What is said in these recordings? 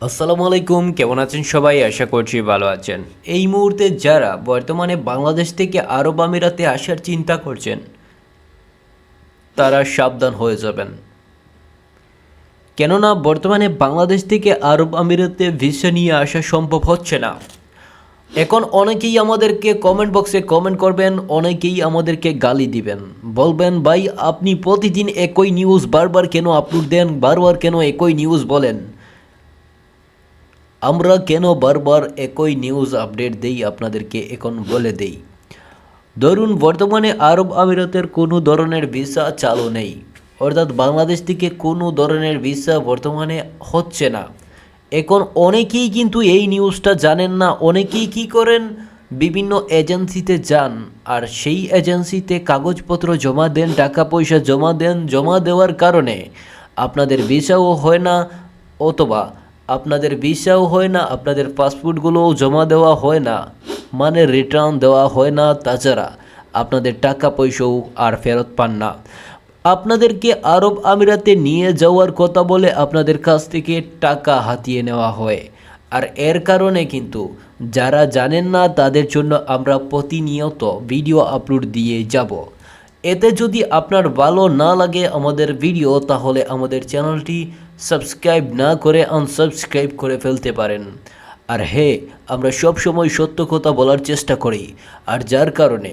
আসসালামু আলাইকুম, কেমন আছেন সবাই? আশা করছি ভালো আছেন। এই মুহূর্তে যারা বর্তমানে বাংলাদেশ থেকে আরব আমিরাতে আসার চিন্তা করছেন তারা সাবধান হয়ে যাবেন। কেননা বর্তমানে বাংলাদেশ থেকে আরব আমিরাতে ভিসা নিয়ে আসা সম্ভব হচ্ছে না। এখন অনেকেই আমাদেরকে কমেন্ট বক্সে কমেন্ট করবেন, অনেকেই আমাদেরকে গালি দিবেন, বলবেন ভাই আপনি প্রতিদিন একই নিউজ বারবার কেন আপলোড দেন, বারবার কেন একই নিউজ বলেন। আমরা কেন বারবার একই নিউজ আপডেট দেই আপনাদেরকে এখন বলে দেই। ধরুন বর্তমানে আরব আমিরাতের কোনো ধরনের ভিসা চালু নেই, অর্থাৎ বাংলাদেশ থেকে কোনো ধরনের ভিসা বর্তমানে হচ্ছে না। এখন অনেকেই কিন্তু এই নিউজটা জানেন না। অনেকেই কি করেন, বিভিন্ন এজেন্সিতে যান আর সেই এজেন্সিতে কাগজপত্র জমা দেন, টাকা পয়সা জমা দেন। জমা দেওয়ার কারণে আপনাদের ভিসাও হয় না, অথবা আপনাদের ভিসাও হয় না, আপনাদের পাসপোর্টগুলোও জমা দেওয়া হয় না, মানে রিটার্ন দেওয়া হয় না। তাছাড়া আপনাদের টাকা পয়সাও আর ফেরত পান না। আপনাদেরকে আরব আমিরাতে নিয়ে যাওয়ার কথা বলে আপনাদের কাছ থেকে টাকা হাতিয়ে নেওয়া হয়। আর এর কারণে কিন্তু যারা জানেন না তাদের জন্য আমরা প্রতিনিয়ত ভিডিও আপলোড দিয়ে যাব। এতে যদি আপনার ভালো না লাগে আমাদের ভিডিও, তাহলে আমাদের চ্যানেলটি সাবস্ক্রাইব না করে আনসাবস্ক্রাইব করে ফেলতে পারেন। আর হ্যাঁ, আমরা সব সময় সত্য কথা বলার চেষ্টা করি, আর যার কারণে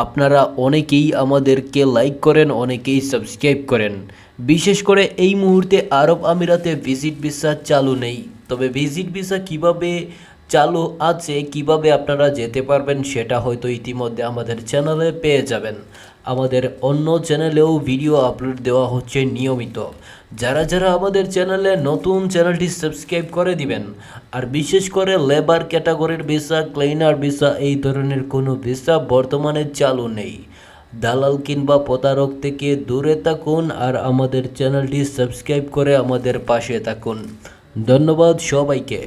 আপনারা অনেকেই আমাদেরকে লাইক করেন, অনেকেই সাবস্ক্রাইব করেন। বিশেষ করে এই মুহূর্তে আরব আমিরাতে ভিজিট ভিসা চালু নেই, তবে ভিজিট ভিসা কিভাবে চালু আছে, কিভাবে আপনারা যেতে পারবেন সেটা হয়তো ইতিমধ্যে আমাদের চ্যানেলে পেয়ে যাবেন। আমাদের অন্য চ্যানেলেও ভিডিও আপলোড দেওয়া হচ্ছে নিয়মিত। যারা যারা আমাদের চ্যানেলে নতুন, চ্যানেলটি সাবস্ক্রাইব করে দিবেন। আর বিশেষ করে লেবার ক্যাটাগরির ভিসা, ক্লিনার ভিসা, এই ধরনের কোনো ভিসা বর্তমানে চালু নেই। দালাল কিংবা প্রতারক থেকে দূরে থাকুন আর আমাদের চ্যানেলটি সাবস্ক্রাইব করে আমাদের পাশে থাকুন। ধন্যবাদ সবাইকে।